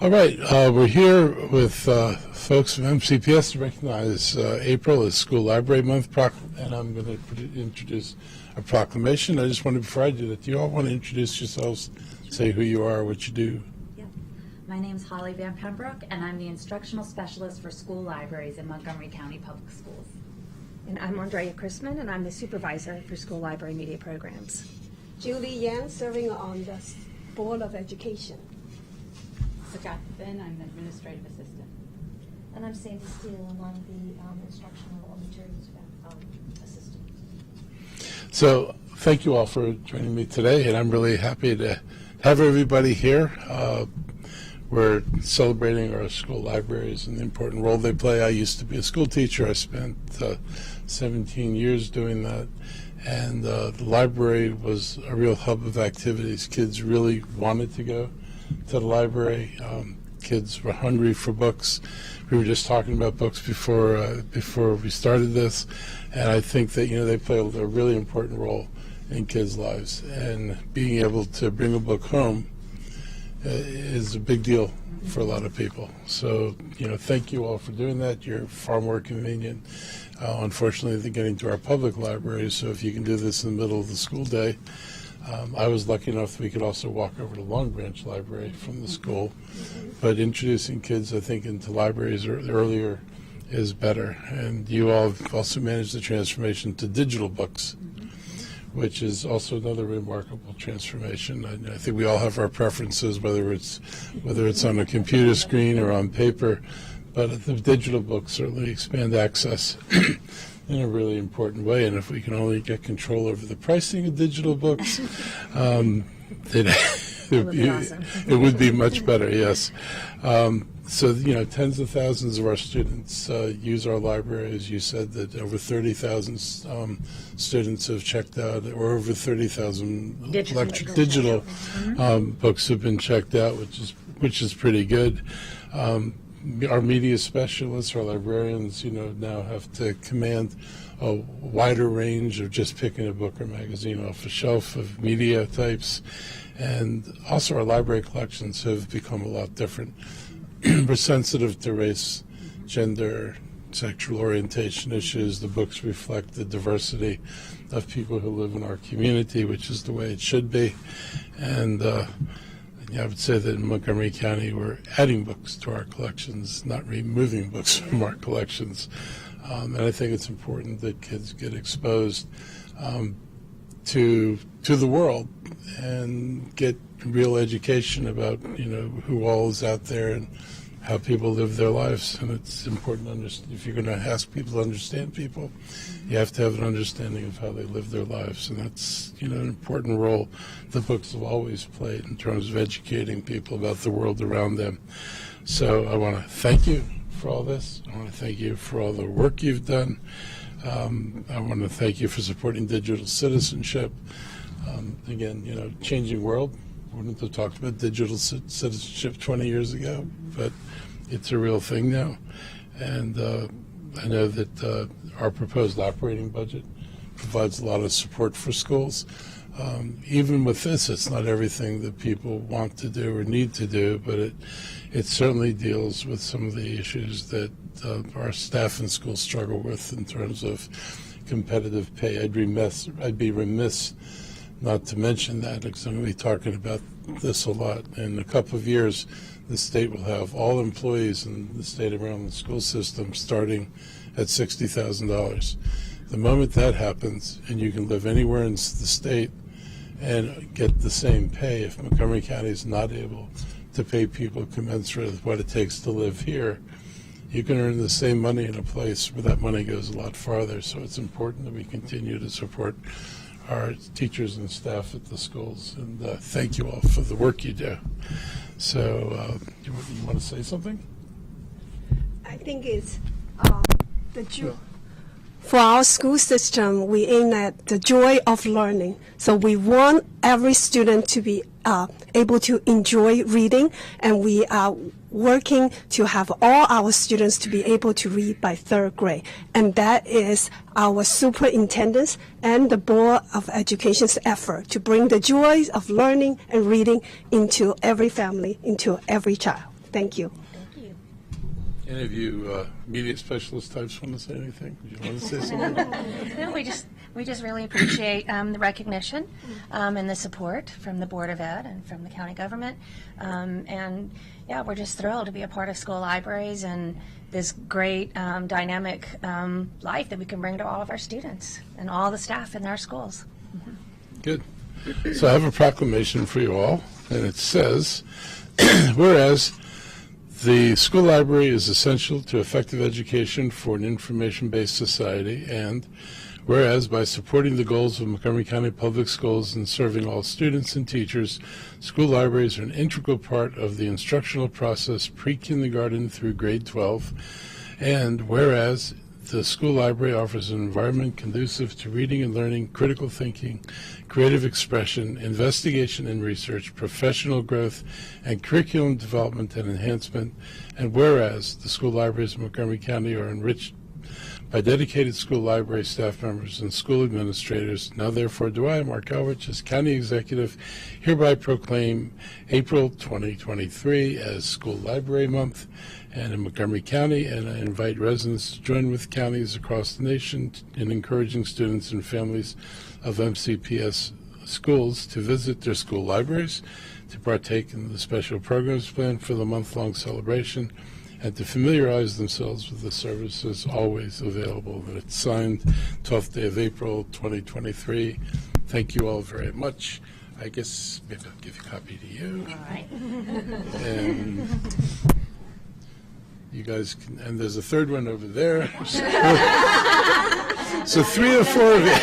All right, we're here with folks from MCPS to recognize April as School Library Month, and I'm going to introduce a proclamation. I just wanted, before I do that, do you all want to introduce yourselves, say who you are, what you do? Yeah. My name is Holly Van Pembroke, and I'm the Instructional Specialist for School Libraries in Montgomery County Public Schools. And I'm Andrea Chrisman, and I'm the Supervisor for School Library Media Programs. Julie Yang, serving on the Board of Education. Scott Finn, I'm the Administrative Assistant. And I'm Sandy Steele, and I'm the Instructional Materials Assistant. So thank you all for joining me today, and I'm really happy to have everybody here. We're celebrating our school libraries and the important role they play. I used to be a school teacher. I spent 17 years doing that. And the library was a real hub of activities. Kids really wanted to go to the library. Kids were hungry for books. We were just talking about books before we started this, and I think that they play a really important role in kids' lives. And being able to bring a book home is a big deal for a lot of people. So thank you all for doing that. You're far more convenient, unfortunately, than getting to our public libraries. So if you can do this in the middle of the school day. I was lucky enough that we could also walk over to Long Branch Library from the school, but introducing kids, I think, into libraries earlier is better. And you all have also managed the transformation to digital books, which is also another remarkable transformation. I think we all have our preferences, whether it's on a computer screen or on paper, but the digital books certainly expand access in a really important way. And if we can only get control over the pricing of digital books, it would be much better, yes. So, tens of thousands of our students use our library. As you said, that over 30,000 students have checked out, or over 30,000 digital books have been checked out, which is pretty good. Our media specialists, our librarians, now have to command a wider range of just picking a book or magazine off a shelf of media types. And also our library collections have become a lot different. We're sensitive to race, gender, sexual orientation issues. The books reflect the diversity of people who live in our community, which is the way it should be. And I would say that in Montgomery County, we're adding books to our collections, not removing books from our collections. And I think it's important that kids get exposed to the world and get real education about, who all is out there and how people live their lives. And it's important to understand, if you're going to ask people to understand people, you have to have an understanding of how they live their lives. And that's, an important role the books have always played in terms of educating people about the world around them. So I want to thank you for all this. I want to thank you for all the work you've done. I want to thank you for supporting digital citizenship. Again, changing world. We wouldn't have talked about digital citizenship 20 years ago, but it's a real thing now. And I know that our proposed operating budget provides a lot of support for schools. Even with this, it's not everything that people want to do or need to do, but it certainly deals with some of the issues that our staff in schools struggle with in terms of competitive pay. I'd be remiss not to mention that, because I'm going to be talking about this a lot. In a couple of years, the state will have all employees in the state around the school system starting at $60,000. The moment that happens, and you can live anywhere in the state and get the same pay, if Montgomery County is not able to pay people commensurate with what it takes to live here, you can earn the same money in a place where that money goes a lot farther. So it's important that we continue to support our teachers and staff at the schools, and thank you all for the work you do. So you want to say something? I think it's for our school system, we aim at the joy of learning. So we want every student to be able to enjoy reading, and we are working to have all our students to be able to read by 3rd grade. And that is our superintendent's and the Board of Education's effort to bring the joys of learning and reading into every family, into every child. Thank you. Thank you. Any of you media specialist types want to say anything? Do you want to say something? No, we just really appreciate the recognition and the support from the Board of Ed and from the county government. And yeah, we're just thrilled to be a part of school libraries and this great dynamic life that we can bring to all of our students and all the staff in our schools. Good. So I have a proclamation for you all, and it says, whereas the school library is essential to effective education for an information-based society, and whereas by supporting the goals of Montgomery County Public Schools and serving all students and teachers, school libraries are an integral part of the instructional process pre-kindergarten through grade 12, and whereas the school library offers an environment conducive to reading and learning, critical thinking, creative expression, investigation and research, professional growth, and curriculum development and enhancement. And whereas the school libraries of Montgomery County are enriched by dedicated school library staff members and school administrators, now therefore do I, Mark Elrich, as County Executive, hereby proclaim April 2023 as School Library Month and in Montgomery County, and I invite residents to join with counties across the nation in encouraging students and families of MCPS schools to visit their school libraries, to partake in the special programs planned for the month-long celebration, and to familiarize themselves with the services always available. And it's signed 12th day of April 2023. Thank you all very much. I guess maybe I'll give a copy to you. All right. And you guys can, and there's a third one over there. So 3 or 4 of you.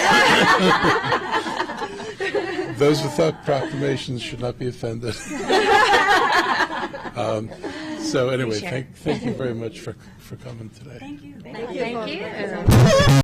Those without proclamations should not be offended. So anyway, thank you very much for coming today. Thank you.